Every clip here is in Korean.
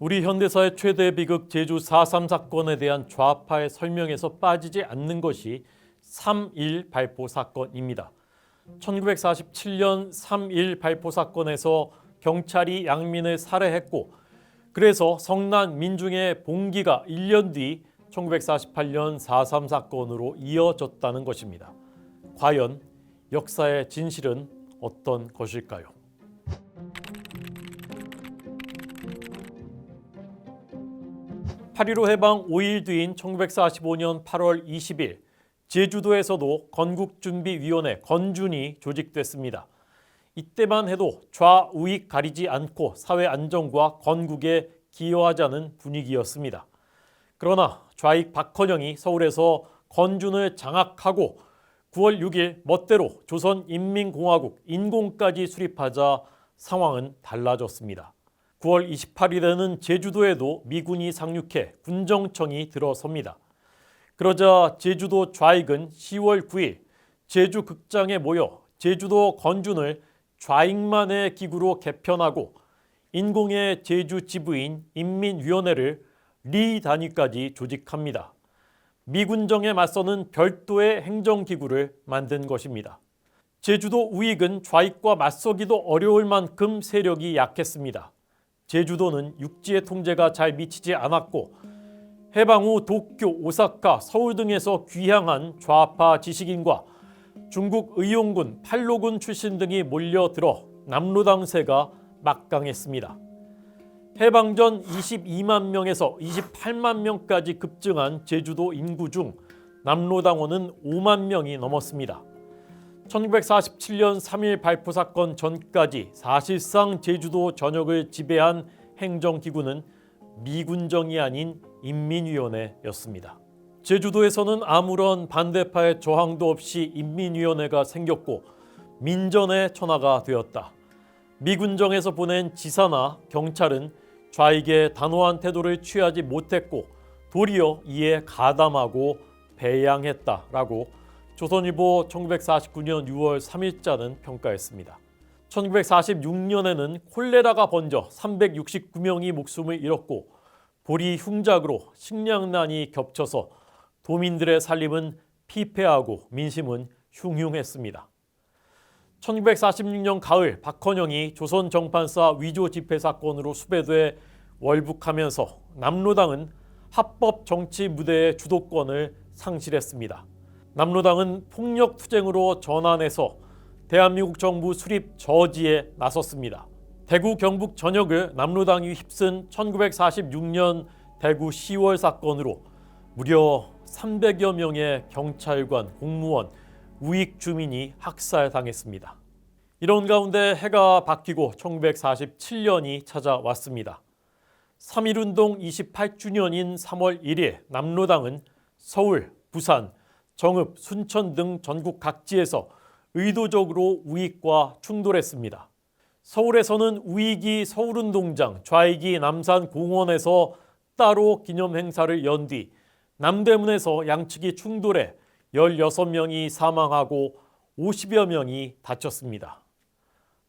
우리 현대사의 최대 비극 제주 4.3 사건에 대한 좌파의 설명에서 빠지지 않는 것이 3.1 발포 사건입니다. 1947년 3.1 발포 사건에서 경찰이 양민을 살해했고 그래서 성난 민중의 봉기가 1년 뒤 1948년 4.3 사건으로 이어졌다는 것입니다. 과연 역사의 진실은 어떤 것일까요? 8.15 해방 5일 뒤인 1945년 8월 20일 제주도에서도 건국준비위원회 건준이 조직됐습니다. 이때만 해도 좌우익 가리지 않고 사회 안정과 건국에 기여하자는 분위기였습니다. 그러나 좌익 박헌영이 서울에서 건준을 장악하고 9월 6일 멋대로 조선인민공화국 인공까지 수립하자 상황은 달라졌습니다. 9월 28일에는 제주도에도 미군이 상륙해 군정청이 들어섭니다. 그러자 제주도 좌익은 10월 9일 제주극장에 모여 제주도 건준을 좌익만의 기구로 개편하고 인공의 제주 지부인 인민위원회를 리 단위까지 조직합니다. 미군정에 맞서는 별도의 행정기구를 만든 것입니다. 제주도 우익은 좌익과 맞서기도 어려울 만큼 세력이 약했습니다. 제주도는 육지의 통제가 잘 미치지 않았고 해방 후 도쿄, 오사카, 서울 등에서 귀향한 좌파 지식인과 중국 의용군, 팔로군 출신 등이 몰려들어 남로당세가 막강했습니다. 해방 전 22만 명에서 28만 명까지 급증한 제주도 인구 중 남로당원은 5만 명이 넘었습니다. 1947년 3.1 발포 사건 전까지 사실상 제주도 전역을 지배한 행정기구는 미군정이 아닌 인민위원회였습니다. 제주도에서는 아무런 반대파의 저항도 없이 인민위원회가 생겼고 민전의 천하가 되었다. 미군정에서 보낸 지사나 경찰은 좌익의 단호한 태도를 취하지 못했고 도리어 이에 가담하고 배양했다라고 조선일보 1949년 6월 3일자는 평가했습니다. 1946년에는 콜레라가 번져 369명이 목숨을 잃었고 보리 흉작으로 식량난이 겹쳐서 도민들의 살림은 피폐하고 민심은 흉흉했습니다. 1946년 가을 박헌영이 조선 정판사 위조 집회 사건으로 수배돼 월북하면서 남로당은 합법 정치 무대의 주도권을 상실했습니다. 남로당은 폭력투쟁으로 전환해서 대한민국 정부 수립 저지에 나섰습니다. 대구 경북 전역을 남로당이 휩쓴 1946년 대구 10월 사건으로 무려 300여 명의 경찰관, 공무원, 우익 주민이 학살당했습니다. 이런 가운데 해가 바뀌고 1947년이 찾아왔습니다. 3.1운동 28주년인 3월 1일 남로당은 서울, 부산, 정읍, 순천 등 전국 각지에서 의도적으로 우익과 충돌했습니다. 서울에서는 우익이 서울운동장, 좌익이 남산공원에서 따로 기념행사를 연 뒤 남대문에서 양측이 충돌해 16명이 사망하고 50여 명이 다쳤습니다.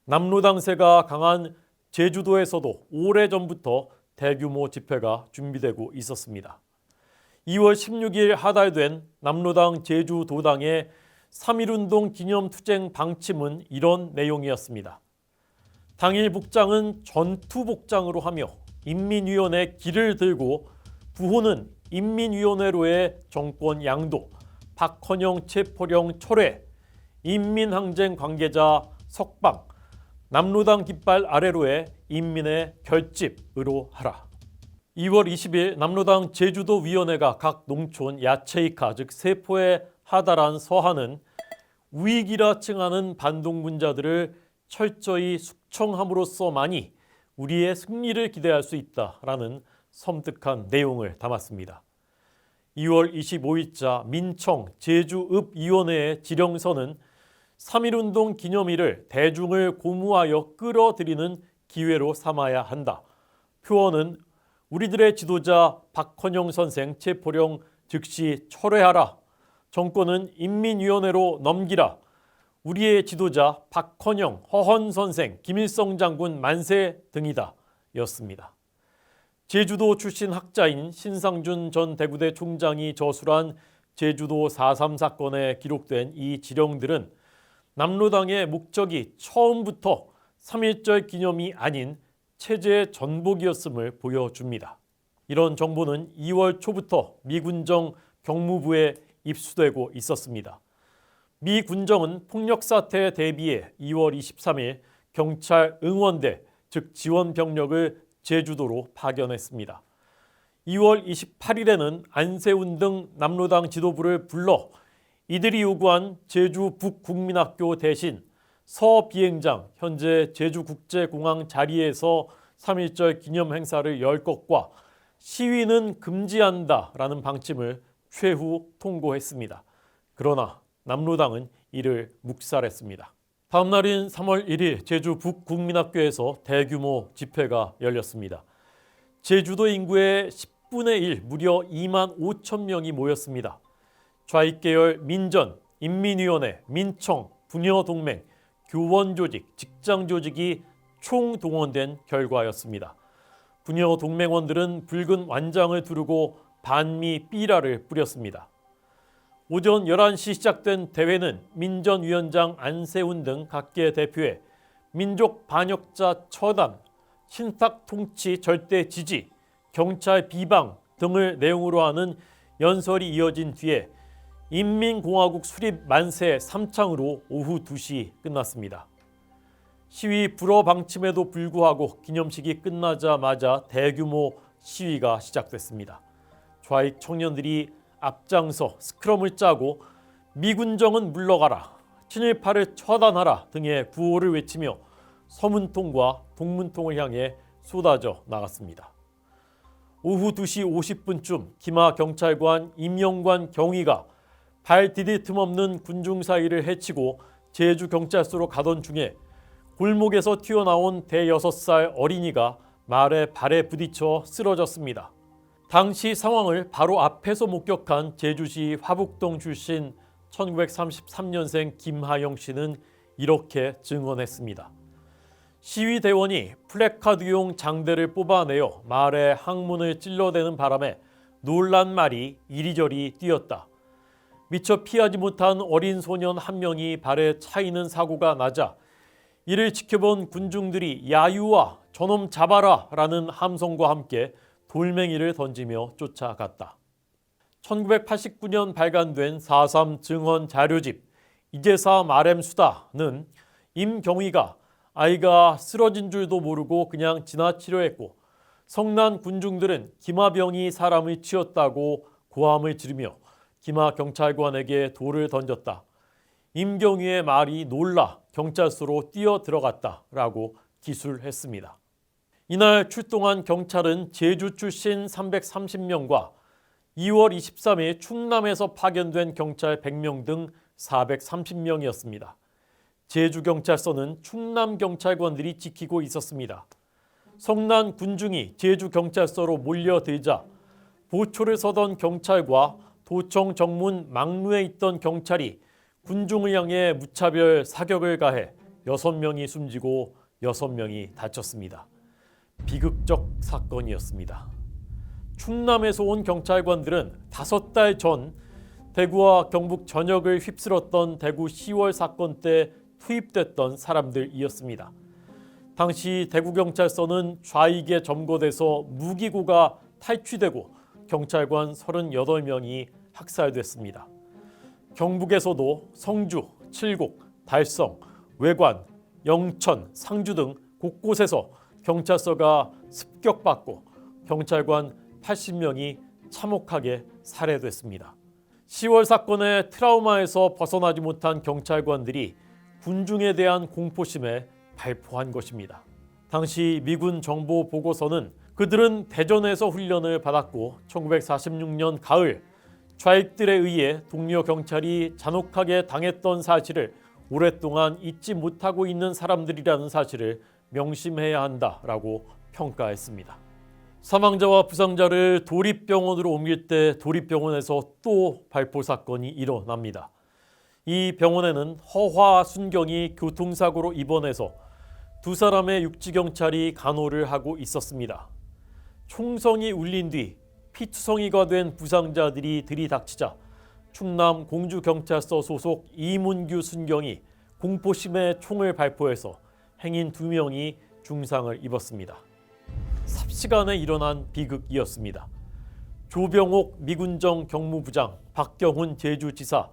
남로당세가 강한 제주도에서도 오래전부터 대규모 집회가 준비되고 있었습니다. 2월 16일 하달된 남로당 제주도당의 3.1운동 기념투쟁 방침은 이런 내용이었습니다. 당일 복장은 전투복장으로 하며 인민위원회 길을 들고 부호는 인민위원회로의 정권 양도, 박헌영 체포령 철회, 인민항쟁 관계자 석방, 남로당 깃발 아래로의 인민의 결집으로 하라. 2월 20일 남로당 제주도위원회가 각 농촌 야채이카 즉 세포에 하달한 서한은 우익이라 칭하는 반동분자들을 철저히 숙청함으로써만이 우리의 승리를 기대할 수 있다라는 섬뜩한 내용을 담았습니다. 2월 25일자 민청 제주읍위원회의 지령서는 3.1운동 기념일을 대중을 고무하여 끌어들이는 기회로 삼아야 한다. 표어는 우리들의 지도자 박헌영 선생 체포령 즉시 철회하라. 정권은 인민위원회로 넘기라. 우리의 지도자 박헌영, 허헌 선생, 김일성 장군 만세 등이다 였습니다. 제주도 출신 학자인 신상준 전 대구대 총장이 저술한 제주도 4.3 사건에 기록된 이 지령들은 남로당의 목적이 처음부터 3.1절 기념이 아닌 체제의 전복이었음을 보여줍니다. 이런 정보는 2월 초부터 미 군정 경무부에 입수되고 있었습니다. 미 군정은 폭력 사태에 대비해 2월 23일 경찰 응원대, 즉 지원 병력을 제주도로 파견했습니다. 2월 28일에는 안세훈 등 남로당 지도부를 불러 이들이 요구한 제주 북국민학교 대신 서 비행장, 현재 제주국제공항 자리에서 3.1절 기념 행사를 열 것과 시위는 금지한다라는 방침을 최후 통고했습니다. 그러나 남로당은 이를 묵살했습니다. 다음 날인 3월 1일 제주 북국민학교에서 대규모 집회가 열렸습니다. 제주도 인구의 10분의 1, 무려 2만 5천 명이 모였습니다. 좌익계열 민전, 인민위원회, 민청, 부녀동맹, 교원조직, 직장조직이 총동원된 결과였습니다. 부녀동맹원들은 붉은 완장을 두르고 반미 삐라를 뿌렸습니다. 오전 11시 시작된 대회는 민전위원장 안세훈 등 각계 대표의 민족 반역자 처단, 신탁 통치 절대 지지, 경찰 비방 등을 내용으로 하는 연설이 이어진 뒤에 인민공화국 수립 만세 3창으로 오후 2시 끝났습니다. 시위 불허 방침에도 불구하고 기념식이 끝나자마자 대규모 시위가 시작됐습니다. 좌익 청년들이 앞장서 스크럼을 짜고 미군정은 물러가라, 친일파를 처단하라 등의 구호를 외치며 서문통과 동문통을 향해 쏟아져 나갔습니다. 오후 2시 50분쯤 기마경찰관 임영관 경위가 발 디딜 틈 없는 군중 사이를 헤치고 제주경찰서로 가던 중에 골목에서 튀어나온 대6살 어린이가 말에 발에 부딪혀 쓰러졌습니다. 당시 상황을 바로 앞에서 목격한 제주시 화북동 출신 1933년생 김하영 씨는 이렇게 증언했습니다. 시위대원이 플래카드용 장대를 뽑아내어 말에 항문을 찔러대는 바람에 놀란 말이 이리저리 뛰었다. 미처 피하지 못한 어린 소년 한 명이 발에 차이는 사고가 나자 이를 지켜본 군중들이 야유와 저놈 잡아라 라는 함성과 함께 돌멩이를 던지며 쫓아갔다. 1989년 발간된 4.3 증언 자료집 이제사 말엠 수다는 임경위가 아이가 쓰러진 줄도 모르고 그냥 지나치려 했고 성난 군중들은 기마병이 사람을 치었다고 고함을 지르며 기마경찰관에게 돌을 던졌다. 임경위의 말이 놀라 경찰서로 뛰어 들어갔다라고 기술했습니다. 이날 출동한 경찰은 제주 출신 330명과 2월 23일 충남에서 파견된 경찰 100명 등 430명이었습니다. 제주경찰서는 충남경찰관들이 지키고 있었습니다. 성난 군중이 제주경찰서로 몰려들자 보초를 서던 경찰과 도청 정문 막루에 있던 경찰이 군중을 향해 무차별 사격을 가해 6명이 숨지고 6명이 다쳤습니다. 비극적 사건이었습니다. 충남에서 온 경찰관들은 5달 전 대구와 경북 전역을 휩쓸었던 대구 10월 사건 때 투입됐던 사람들이었습니다. 당시 대구경찰서는 좌익에 점거돼서 무기고가 탈취되고 경찰관 38명이 학살됐습니다. 경북에서도 성주, 칠곡, 달성, 외관, 영천, 상주 등 곳곳에서 경찰서가 습격받고 경찰관 80명이 참혹하게 살해됐습니다. 10월 사건의 트라우마에서 벗어나지 못한 경찰관들이 군중에 대한 공포심에 발포한 것입니다. 당시 미군 정보 보고서는 그들은 대전에서 훈련을 받았고 1946년 가을 좌익들에 의해 동료 경찰이 잔혹하게 당했던 사실을 오랫동안 잊지 못하고 있는 사람들이라는 사실을 명심해야 한다라고 평가했습니다. 사망자와 부상자를 도립병원으로 옮길 때 도립병원에서 또 발포 사건이 일어납니다. 이 병원에는 허화 순경이 교통사고로 입원해서 2사람의 육지경찰이 간호를 하고 있었습니다. 총성이 울린 뒤 피투성이가 된 부상자들이 들이닥치자 충남 공주경찰서 소속 이문규 순경이 공포심에 총을 발포해서 행인 2명이 중상을 입었습니다. 삽시간에 일어난 비극이었습니다. 조병옥 미군정 경무부장, 박경훈 제주지사,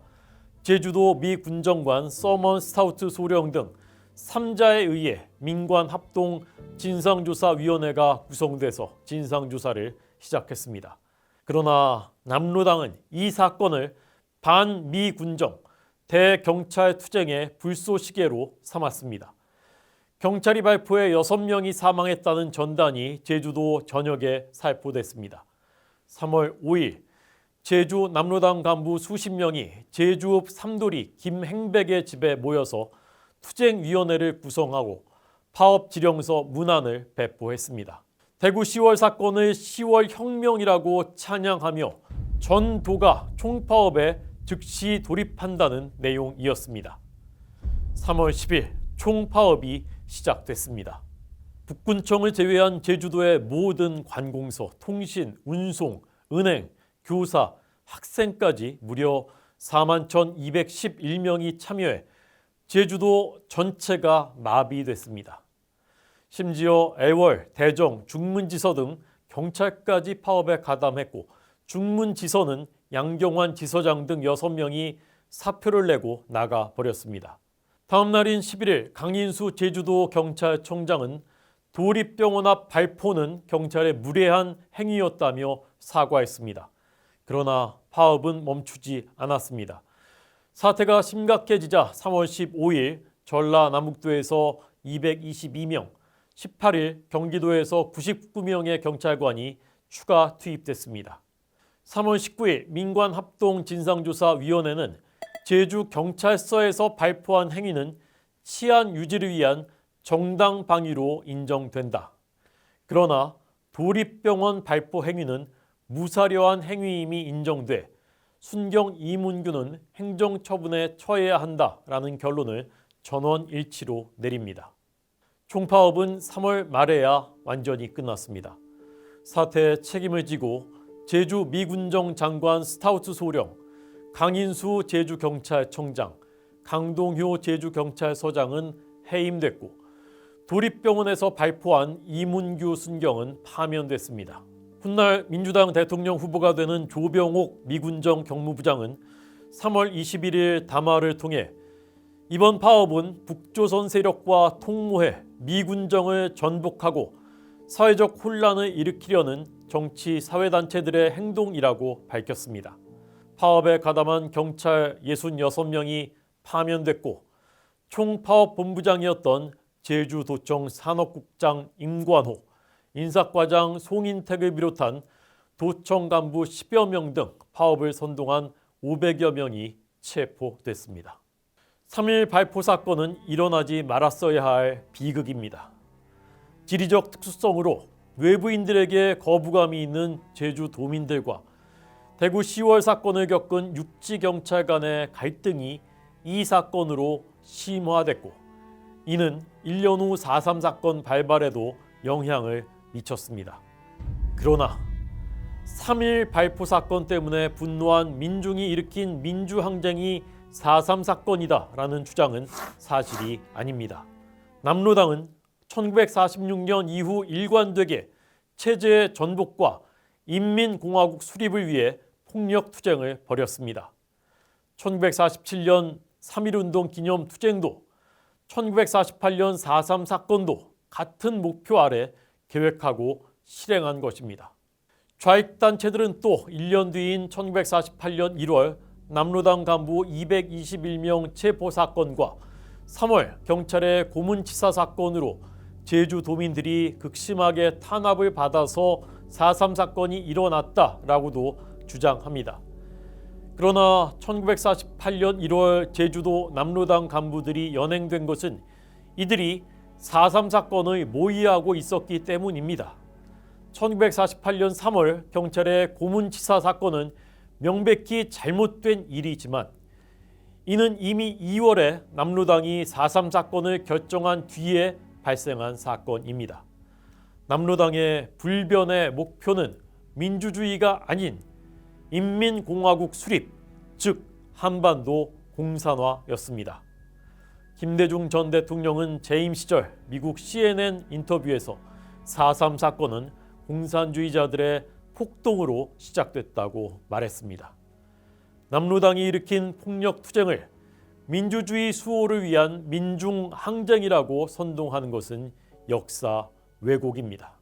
제주도 미군정관 서먼 스타우트 소령 등 3자에 의해 민관합동 진상조사위원회가 구성돼서 진상조사를 시작했습니다. 그러나 남로당은 이 사건을 반미군정 대경찰 투쟁의 불쏘시개로 삼았습니다. 경찰이 발표해 6명이 사망했다는 전단이 제주도 전역에 살포됐습니다. 3월 5일 제주 남로당 간부 수십 명이 제주읍 삼도리 김행백의 집에 모여서 투쟁위원회를 구성하고 파업지령서 문안을 배포했습니다. 대구 10월 사건을 10월 혁명이라고 찬양하며 전 도가 총파업에 즉시 돌입한다는 내용이었습니다. 3월 10일 총파업이 시작됐습니다. 북군청을 제외한 제주도의 모든 관공서, 통신, 운송, 은행, 교사, 학생까지 무려 41,211명이 참여해 제주도 전체가 마비됐습니다. 심지어 애월, 대정, 중문지서 등 경찰까지 파업에 가담했고 중문지서는 양경환 지서장 등 6명이 사표를 내고 나가버렸습니다. 다음 날인 11일 강인수 제주도 경찰청장은 도립병원 앞 발포는 경찰의 무례한 행위였다며 사과했습니다. 그러나 파업은 멈추지 않았습니다. 사태가 심각해지자 3월 15일 전라남북도에서 222명, 18일 경기도에서 99명의 경찰관이 추가 투입됐습니다. 3월 19일 민관합동진상조사위원회는 제주경찰서에서 발포한 행위는 치안 유지를 위한 정당 방위로 인정된다. 그러나 도립병원 발포 행위는 무사려한 행위임이 인정돼 순경 이문규는 행정처분에 처해야 한다라는 결론을 전원일치로 내립니다. 총파업은 3월 말에야 완전히 끝났습니다. 사태에 책임을 지고 제주 미군정 장관 스타우트 소령, 강인수 제주경찰청장, 강동효 제주경찰서장은 해임됐고 도립병원에서 발포한 이문규 순경은 파면됐습니다. 훗날 민주당 대통령 후보가 되는 조병옥 미군정 경무부장은 3월 21일 담화를 통해 이번 파업은 북조선 세력과 통모해 미군정을 전복하고 사회적 혼란을 일으키려는 정치 사회단체들의 행동이라고 밝혔습니다. 파업에 가담한 경찰 66명이 파면됐고 총파업본부장이었던 제주도청 산업국장 임관호, 인사과장 송인택을 비롯한 도청 간부 10여 명 등 파업을 선동한 500여 명이 체포됐습니다. 3.1 발포 사건은 일어나지 말았어야 할 비극입니다. 지리적 특수성으로 외부인들에게 거부감이 있는 제주도민들과 대구 10월 사건을 겪은 육지경찰 간의 갈등이 이 사건으로 심화됐고 이는 1년 후 4.3 사건 발발에도 영향을 미쳤습니다. 그러나 3.1 발포 사건 때문에 분노한 민중이 일으킨 민주항쟁이 4.3 사건이다라는 주장은 사실이 아닙니다. 남로당은 1946년 이후 일관되게 체제의 전복과 인민공화국 수립을 위해 폭력투쟁을 벌였습니다. 1947년 3.1운동 기념 투쟁도 1948년 4.3 사건도 같은 목표 아래 계획하고 실행한 것입니다. 좌익단체들은 또 1년 뒤인 1948년 1월 남로당 간부 221명 체포 사건과 3월 경찰의 고문치사 사건으로 제주도민들이 극심하게 탄압을 받아서 4.3 사건이 일어났다라고도 주장합니다. 그러나 1948년 1월 제주도 남로당 간부들이 연행된 것은 이들이 4.3 사건을 모의하고 있었기 때문입니다. 1948년 3월 경찰의 고문치사 사건은 명백히 잘못된 일이지만 이는 이미 2월에 남로당이 4.3 사건을 결정한 뒤에 발생한 사건입니다. 남로당의 불변의 목표는 민주주의가 아닌 인민공화국 수립, 즉 한반도 공산화였습니다. 김대중 전 대통령은 재임 시절 미국 CNN 인터뷰에서 4.3 사건은 공산주의자들의 폭동으로 시작됐다고 말했습니다. 남로당이 일으킨 폭력 투쟁을 민주주의 수호를 위한 민중항쟁이라고 선동하는 것은 역사 왜곡입니다.